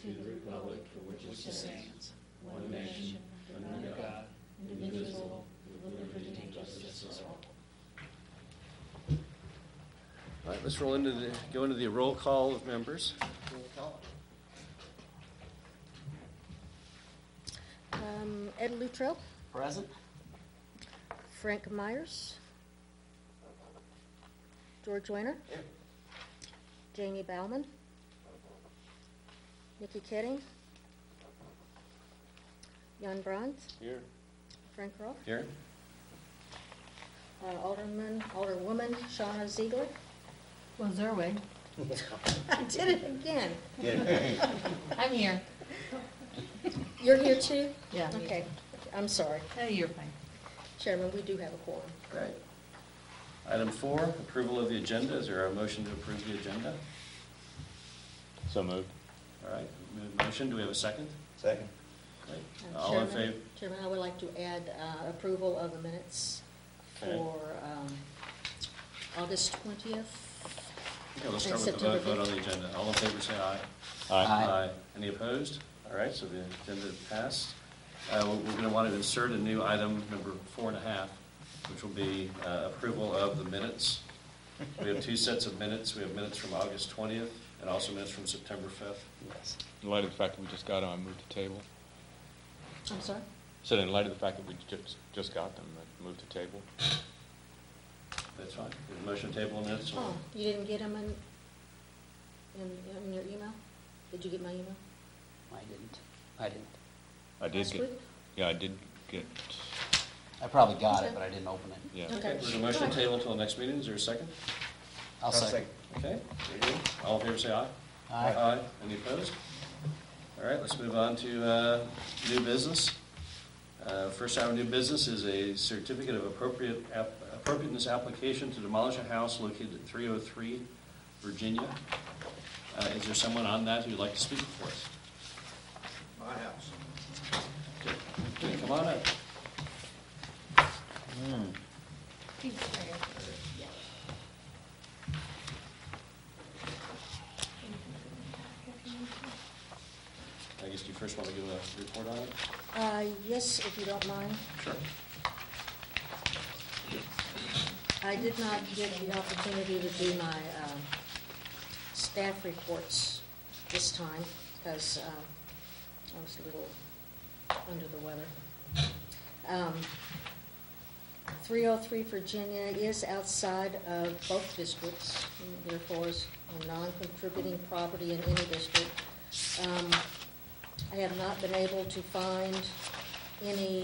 to the republic for which it stands, one nation, under God, indivisible, with liberty and justice for all. All right, let's go into the roll call of members. Roll call. Ed Luttrell. Present. Frank Myers. George Weiner. Here. Jamie Bauman. Nikki Ketting. Jan Brandt. Here. Frank Roth. Here. Alderwoman Shauna Ziegler. Was there a way? I did it again. I'm here. You're here too? Yeah. me Okay, I'm sorry. too. Oh, you're fine. Chairman, we do have a quorum. Great. Item 4, approval of the agenda. Is there a motion to approve the agenda? So moved. All right, motion. Do we have a second? Second. Great. All in favor? Chairman, I would like to add approval of the minutes Okay. for August 20th. Okay, let's And start with the September vote on the agenda. All in favor, say aye. Aye. Any opposed? All right, so the agenda passed. We're going to want to insert a new item, number 4.5, which will be approval of the minutes. We have 2 sets of minutes. We have minutes from August 20th and also minutes from September 5th. Yes. In light of the fact that we just got them, I moved to table. I'm sorry? So in light of the fact that we just got them, I moved to table. That's fine. There's a motion to table the minutes. Oh, you didn't get them in your email? Did you get my email? I didn't. I did Last get. week? Yeah, I did get. I probably got it, Okay. but I didn't open it. Yeah. Okay. There's a motion to table until the next meeting. Is there a second? I'll second. Okay, very good. All in favor, say aye. Aye. Any opposed? All right, let's move on to new business. First item of new business is a certificate of appropriateness application to demolish a house located at 303 Virginia. Is there someone on that who'd like to speak for us? My house. Okay, come on up. I guess you first want to give a report on it? Yes, if you don't mind. Sure. I did not get the opportunity to do my staff reports this time because I was a little under the weather. 303 Virginia is outside of both districts, and therefore is a non-contributing property in any district. I have not been able to find any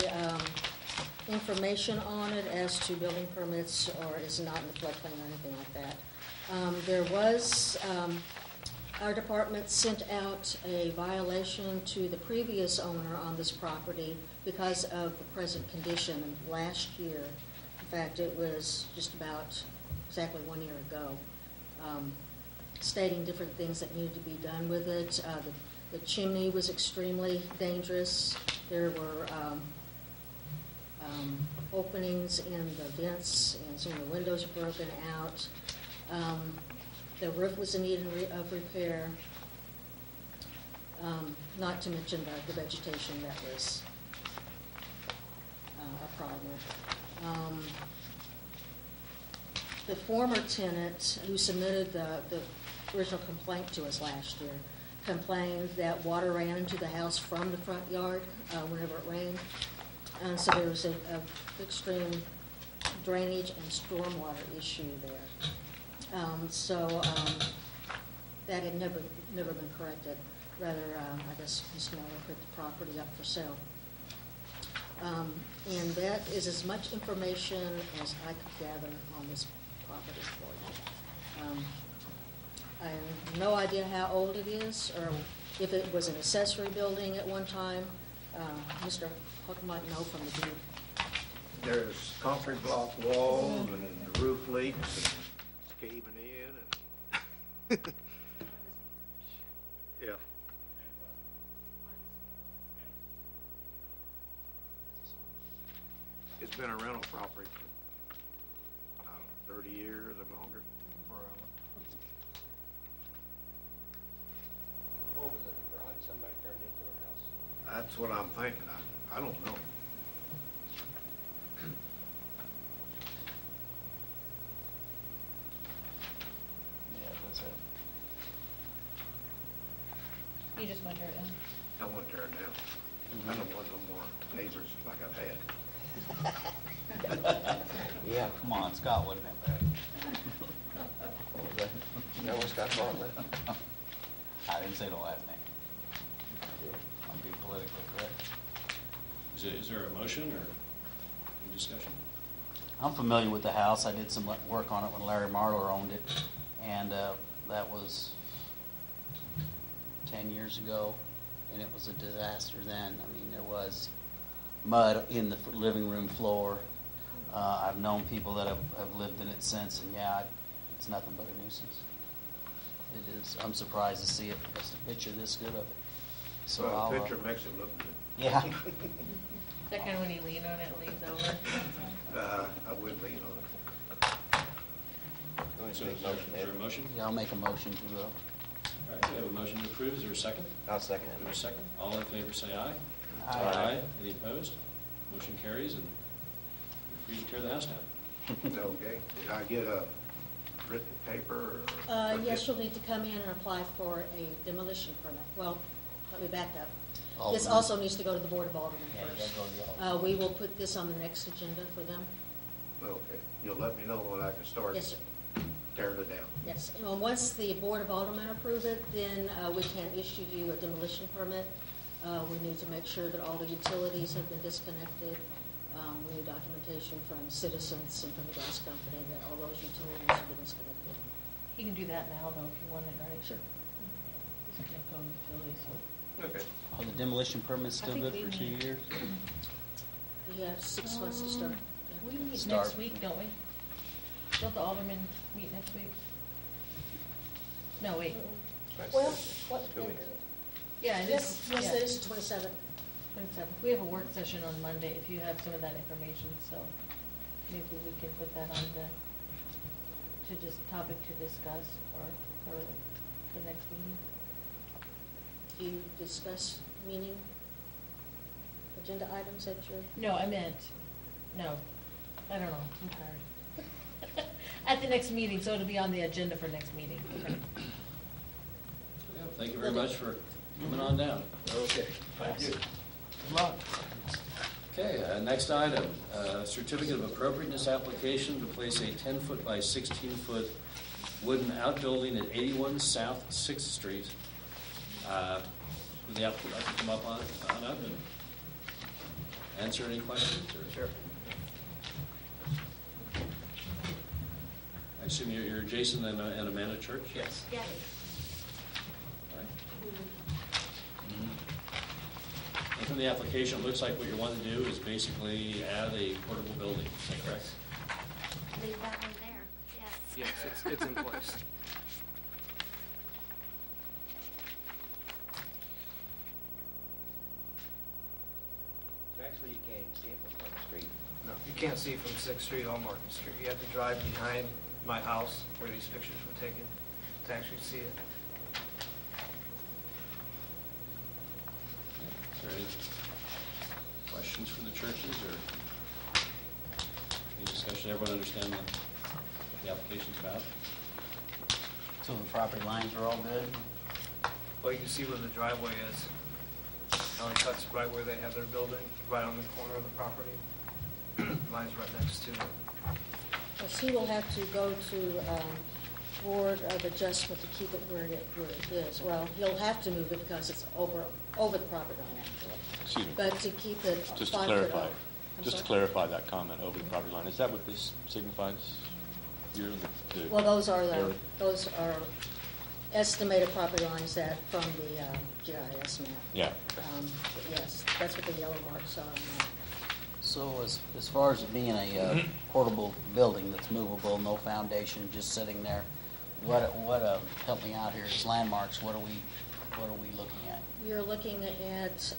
information on it as to building permits, or is not in the floodplain or anything like that. There was, our department sent out a violation to the previous owner on this property because of the present condition last year. In fact, it was just about exactly 1 year ago, stating different things that needed to be done with it. The chimney was extremely dangerous. There were openings in the vents, and some of the windows were broken out. The roof was in need of repair, not to mention the vegetation that was a problem. The former tenant who submitted the original complaint to us last year complained that water ran into the house from the front yard whenever it rained. And so there was an extreme drainage and stormwater issue there. That had never been corrected. Rather, I guess Ms. Miller put the property up for sale. And that is as much information as I could gather on this property for you. I have no idea how old it is, or if it was an accessory building at one time. Mr. Hook might know from the deed. There's concrete block walls and the roof leaks and it's caving in and yeah. It's been a rental property for, I don't know, 30 years or longer. What was it, garage, some That's what I'm thinking. I don't know. Yeah, that's it. You just went there then. I went there now. I don't want no more neighbors like I've had. Yeah, come on, Scott wasn't that bad. You know what Scott's on that? I didn't say the last name. I'm being politically correct. Is there a motion or any discussion? I'm familiar with the house. I did some work on it when Larry Marlar owned it, and that was 10 years ago, and it was a disaster then. I mean, there was mud in the living room floor. I've known people that have lived in it since, and yeah, it's nothing but a nuisance. It is. I'm surprised to see it. Just a picture this good of it. So Well, the I'll, picture makes it look good. yeah. Is that kind of when you lean on it, it leans over? I would lean on it. So is there a motion? Yeah, I'll make a motion to. All right, we have a motion to approve. Is there a second? I'll second Is there a it. second? All in favor, say aye. Aye. Any opposed? Motion carries, and you're free to tear the house down. Okay, did I get a written paper or? Yes, you'll need to come in and apply for a demolition permit. Well, let me back up. This Alderman. also needs to go to the Board of Aldermen Yeah, you first. gotta go to the Alderman. We will put this on the next agenda for them. Okay, you'll let me know when I can start Yes, sir. tearing it down. Yes, and once the Board of Aldermen approve it, then we can issue you a demolition permit. We need to make sure that all the utilities have been disconnected. We need documentation from citizens and from the gas company that all those utilities have been disconnected. You can do that now, though, if you wanted, right? Sure. Just connect all the utilities. Okay. Oh, the demolition permit's I still think good we for 2 need- years? We have 6 months to start. We meet Start. next week, don't we? Don't the aldermen meet next week? No, wait. Well, what? 2 weeks. Yeah, it Yes, is. yes, yeah. that is 27th. 27th. We have a work session on Monday, if you have some of that information, so maybe we can put that on to just topic to discuss for the next meeting. Do you discuss meeting agenda items at your? No, I meant, no, I don't know, I'm tired. At the next meeting, so it'll be on the agenda for next meeting. Yeah, thank you very much for coming on down. Okay, thank you. Good luck. Okay, next item, certificate of appropriateness application to place a 10-foot by 16-foot wooden outbuilding at 81 South 6th Street. Would the applicant like to come up on up and answer any questions? Or? Sure. I assume you're Jason and Amanda Church? Yes. Yes. All right. And from the application, it looks like what you want to do is basically add a portable building. Is that correct? Leave that one there, yes. Yes, it's in place. Actually, you can't even see it from Market Street. No, you can't see from Sixth Street or Market Street. You have to drive behind my house where these pictures were taken to actually see it. Is there any questions from the churches or any discussion? Everyone understand what the application's about? So the property lines are all good? Well, you can see where the driveway is. How it cuts right where they have their building, right on the corner of the property. Mine's right next to it. Yes, he will have to go to Board of Adjustment to keep it where it is. Well, he'll have to move it because it's over the property line, actually. Excuse me. But to keep it 5 Just to foot clarify, over. I'm just to sorry? clarify that comment over the property line, is that what this signifies here? The- Well, those are area? estimated property lines that from the GIS map. Yeah. But yes, that's what the yellow marks are on that. So as far as it being a portable building that's movable, no foundation, just sitting there, help me out here, it's Landmarks, what are we looking at? You're looking at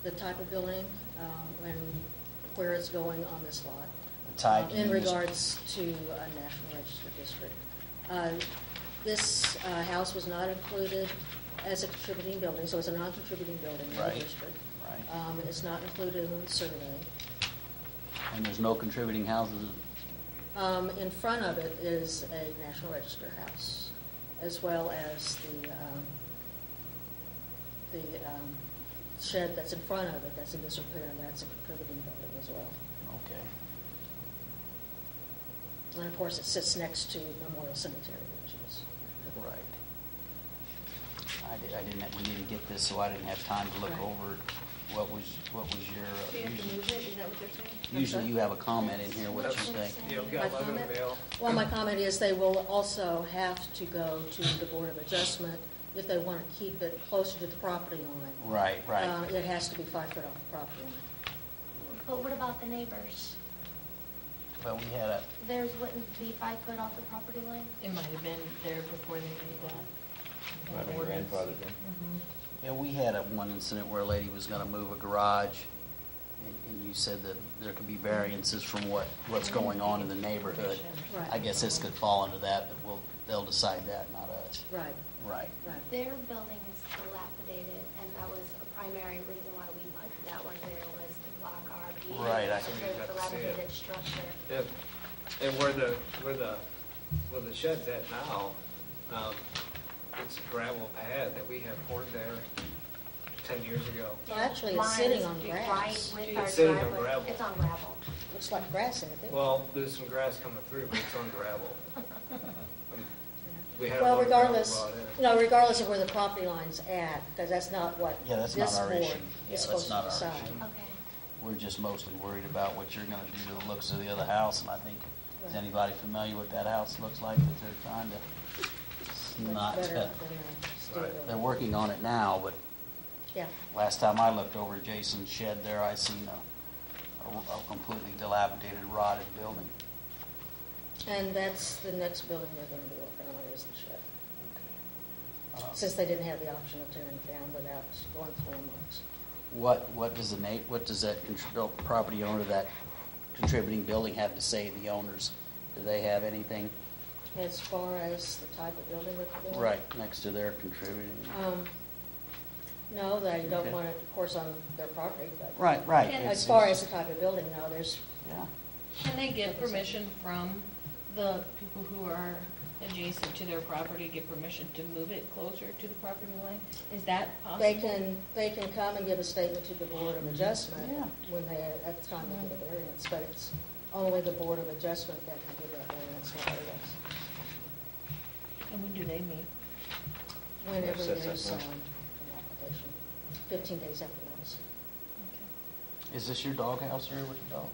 the type of building and where it's going on this lot. The type In and the- regards to a National Register District. This house was not included as a contributing building, so it's a non-contributing building in the Right. district. Right. It's not included in the survey. And there's no contributing houses? In front of it is a National Register house, as well as the shed that's in front of it, that's in disrepair, and that's a contributing building as well. Okay. And of course, it sits next to Memorial Cemetery, which is. Right. We didn't get this, so I didn't have time to look Right. over what was your, Do you have to move it, is that what they're saying? usually you have a comment in here, what you think. Yeah, we My got letter in the comment? mail. Well, my comment is they will also have to go to the Board of Adjustment if they want to keep it closer to the property line. Right, right. It has to be 5 foot off the property line. But what about the neighbors? Well, we had a, Theirs wouldn't be 5 foot off the property line? It might have been there before they made that. Might be ordinance. grandfathered in. Mhm. yeah, we had one incident where a lady was gonna move a garage, and you said that there could be variances from what's going on in the neighborhood. Right. I guess this could fall into that, but they'll decide that, not us. Right, Right. right. Their building is dilapidated, and that was a primary reason why we put that one there, was to block our view. Right, I- of So you got the to see it. dilapidated structure. Yeah. And where the shed's at now, it's a gravel pad that we have poured there 10 years ago. Well, actually, it's Mine sitting is on right grass. with our It's sitting on driveway. gravel. It's on gravel. Looks like grass in it, doesn't it? Well, there's some grass coming through, but it's on gravel. We had a Well, load of gravel regardless, brought in. no, regardless of where the property line's at, because that's not what Yeah, that's this not our board issue. Yeah, is that's supposed not to our decide. issue. Okay. We're just mostly worried about what you're gonna do to the looks of the other house, and I think, is Right. anybody familiar with that house looks like that they're trying to Much not, better than a steel Right. they're building. working on it now, but Yeah, last time I looked over Jason's shed there, I seen a completely dilapidated, rotted building. and that's the next building they're going to be working on is the shed, Uh, since they didn't have the option of tearing it down without going through Landmarks. What does that property owner, that contributing building have to say, the owners? Do they have anything? As far as the type of building that they're doing? Right, next to their contributing? No, they don't Okay. want it, of course, on their property, but. Right, right. Can- It's- As far as the type of building, no, there's, Yeah, Can they get permission from the people who are adjacent to their property, get permission to move it closer to the property line? Is that possible? they can come and give a statement to the Board of Adjustment Yeah. when they, at the time they get a variance, but it's only the Board of Adjustment that can give that variance, nobody else. And when do they meet? Whenever Sets there's up an application, 15 days after notice. is this your doghouse here with the dog?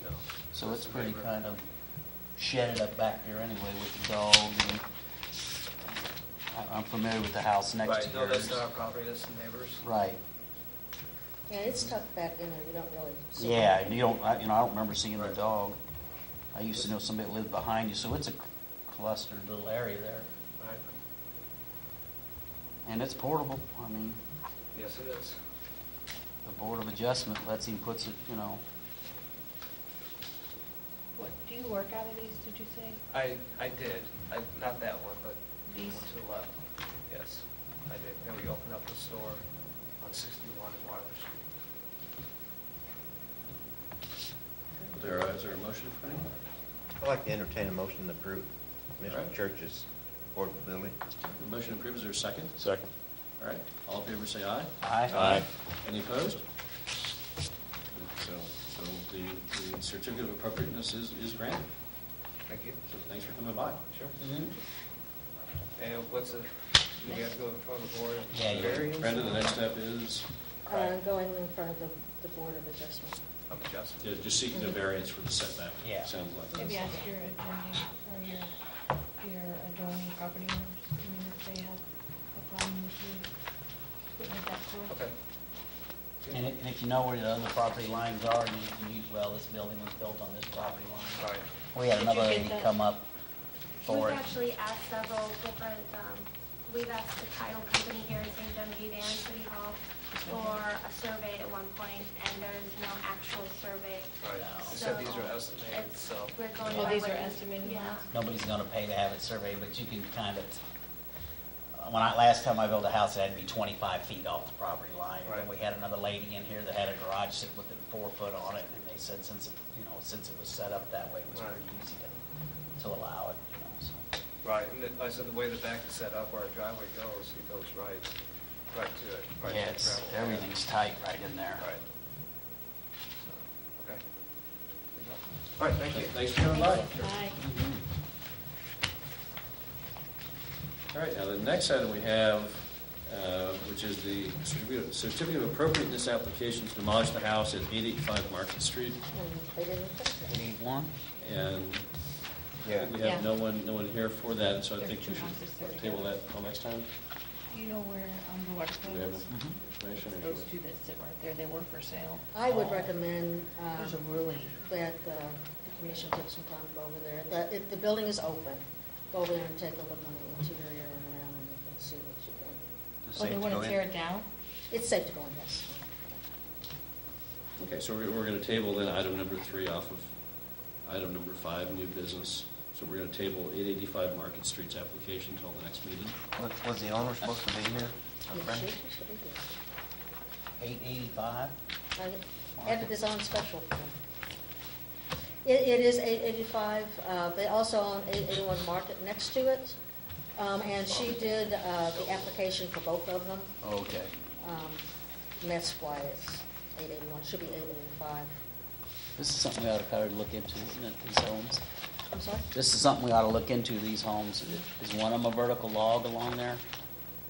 No. So it's the pretty neighbor. kind of shedded up back there anyway with the dog, and I'm familiar with the house next to Right, no, yours. that's not our property, that's the neighbors. Right, Yeah, it's tucked back in there, you don't really see. yeah, it. and you don't, I don't remember seeing the Right. dog. I used to know somebody that lived behind you, so it's a clustered little area there. Right. And it's portable, I mean, Yes, it is. the Board of Adjustment lets him, puts it, What, do you work out of these, did you say? I did, not that one, but the These? one to the left. Yes, I did. And we opened up a store on 61 in Water Street. Is there a motion for anyone? I'd like to entertain a motion to approve Mr. Alright. Church's affordable building. The motion approved, is there a second? Second. All right, all in favor say aye. Aye. Any opposed? So the certificate of appropriateness is granted. Thank you. So thanks for coming by. Sure. Mhm. And what's the, do we have to go in front of the board? Yeah, you- Variance? Brenda, the next step is Going in front of the Board of Adjustment. I'm adjusting. yeah, just seeking a variance for the setback. Yeah. Sounds like. Maybe ask your adjoining, or your adjoining property owners, I mean, if they have a problem with you putting it that close. Okay. And if you know where the other property lines are, you can use, well, this building was built on this property line. Right. We had Did you another get lady that? come up for We've it. actually asked several different, we've asked the title company here in St. Genevieve and City Hall for a survey at one point, and there is no actual survey. Right. No. You said these So are estimated, it's- so. We're going Oh, by these what are you- estimated yeah. ones? Nobody's gonna pay to have it surveyed, but you can kind of, last time I built a house, it had to be 25 feet off the property line. Right. And we had another lady in here that had a garage sitting within 4 foot on it, and they said since it was set up that way, it was Right. pretty easy to allow it, so. Right, and I said the way the back is set up, where our driveway goes, it goes right to it. Right Yeah, to the gravel path. everything's tight right in there. Right. So, okay. All right, thank you. Thanks for coming by. Aye. All right, now the next item we have, which is the certificate of appropriateness application to demolish the house at 885 Market Street. And they didn't fix it. 881? And Yeah. we have Yeah. no one here for that, so I There's think we two houses there should table together. that until next time. Do you know where the water Do we have is? information? or Those should two that sit right there, they were for sale. I would recommend There's a really, that the commission take some time to go over there. The building is open. Go over there and take a look on the interior and around and see what you think. Is it oh, they safe to want go to in? tear it down? It's safe to go in, yes. Okay, so we're going to table then item number 3 off of item number 5, new business. So we're going to table 885 Market Street's application until the next meeting. Was the owner supposed to be here? Our Yeah, friend? she should be good. 885? I added this on special. It is 885. They also own 881 Market next to it. And she did the application for both of them. Okay. And that's why it's 881. Should be 885. This is something we ought to probably look into, isn't it, these homes? I'm sorry? This is something we ought to look into, these homes. Is one of them a vertical log along there?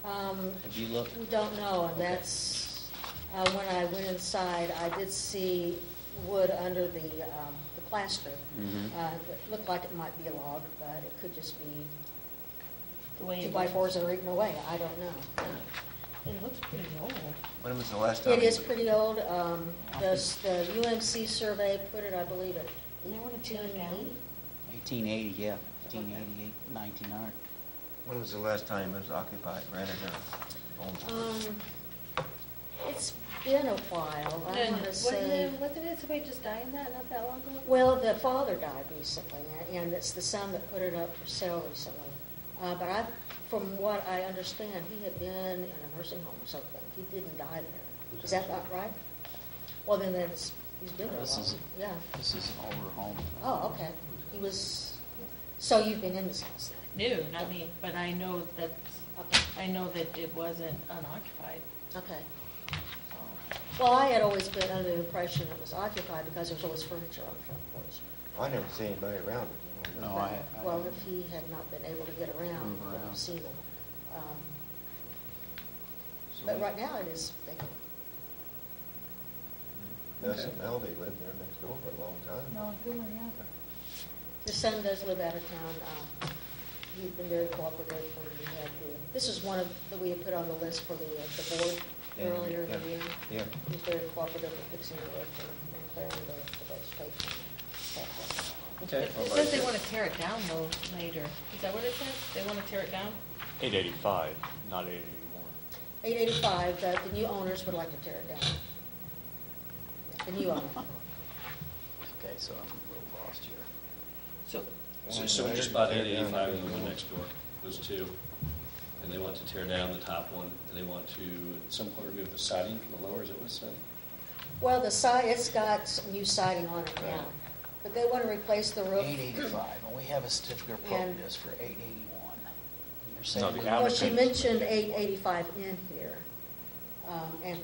Have you looked? We don't know, and Okay. that's, when I went inside, I did see wood under the plaster. Mhm. It looked like it might be a log, but it could just be The way two it by looks. fours that are eaten away. I don't know. It looks pretty old. When was the last time? It is pretty old. The UMC survey put it, I believe, at And they want to tear it down? 1880, yeah. 1888, 1900. When was the last time it was occupied, rented or owned? It's been a while. I want to say. Wasn't it somebody just died in that not that long ago? Well, the father died recently, and it's the son that put it up for sale recently. But from what I understand, he had been in a nursing home or something. He didn't die there. Is that not right? Well, then he's been there a This while. is- Yeah. This is an older home. Oh, okay. He was, so you've been in this house then? No, not me, but I know that, Okay, I know that it wasn't unoccupied, okay. so. Well, I had always been under the impression it was occupied because there was always furniture on the front porch. I never seen anybody around it. No, But- Well, if he had not been able to get around, Move you would have around. seen him. So But we- right now it is vacant. Gus Okay. and Melody lived there next door for a long time. No, Goomer, yeah. His son does live out of town. He's been very cooperative when we had this is one of, that we had put on the list for the board Yeah, earlier in the yeah, year. yeah. He's very cooperative in fixing the roof and clearing the vegetation. Okay. It says they want to tear it down though later. Is that what it says? They want to tear it down? 885, not 881. 885, the new owners would like to tear it down. The new owner. Okay, so I'm a little lost here. So, So we just bought 885 and the one next door, those two. And they want to tear down the top one, and they want to, at some point, remove the siding from the lower, is that what it said? Well, the side, it's got some new siding on it now, but they want to replace the roof. 885, and we have a certificate of And- appropriateness for 881. And you're saying No, the we- Well, she applicant- mentioned 885 in here,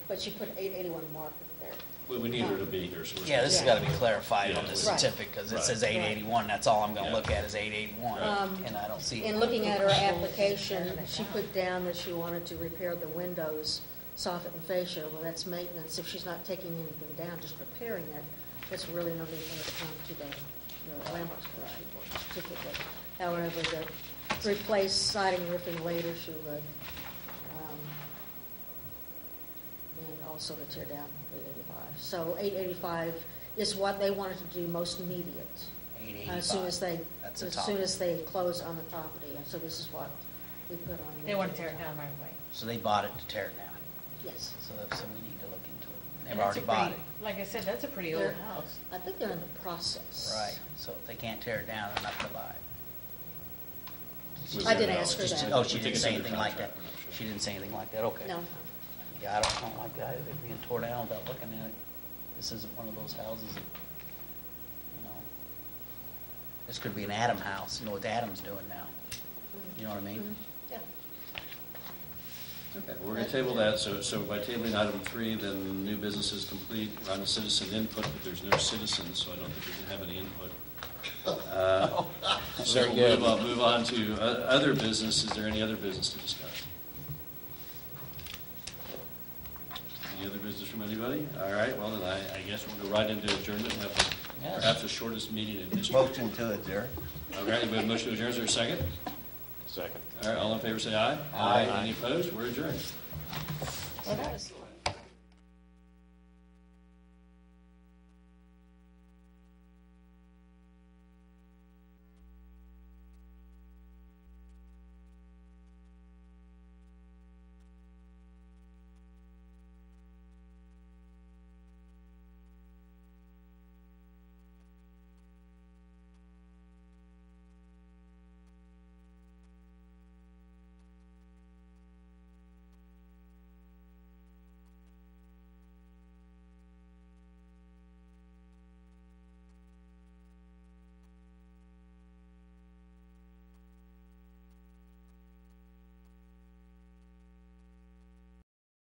but she put 881 Market there. We need her to be here, so we're. Yeah, this has got to be clarified on Yeah. the Right. certificate, because it Right. says 881, that's all I'm going to Yeah. look at is 881, and I don't see it. In looking at her application, she put down that she wanted to repair the windows, soffit and fascia. Well, that's maintenance. If she's not taking anything down, just repairing it, there's really no need for her to come to the Landmarks Commission for a certificate. However, to replace siding and roofing later, she would. And also to tear down 885. So 885 is what they wanted to do most immediate. 885. That's the As top. soon as they close on the property, and so this is what we put on. they want to tear it down right away. So they bought it to tear it down, Yes. so we need to look into it. And They've that's already a bought pretty- it. Like I said, that's a pretty old They're- house. I think they're in the process. Right, so if they can't tear it down, they're not going to buy it. Was I there didn't at ask all? her Just that. to- Oh, we she think didn't it's say under anything like that? contract, we're not sure. She didn't say anything like that, okay. No. Yeah, I don't like that, it being tore down without looking at it. This isn't one of those houses that, you know, this could be an Adam house, you know what Adam's doing now. You know what I mean? Yeah. Okay, we're gonna table that, so by tabling item 3, then new business is complete. We're on the citizen input, but there's no citizens, so I don't think we can have any input. So Very we'll good. move on to other business. Is there any other business to discuss? Any other business from anybody? All right, well, then I guess we'll go right into adjournment and have Yes. perhaps the shortest meeting in history. Motion to adjourn. All right, we have a motion to adjourn, is there a second? Second. All right, all in favor say aye. Aye. Any opposed? We're adjourned. Well, that was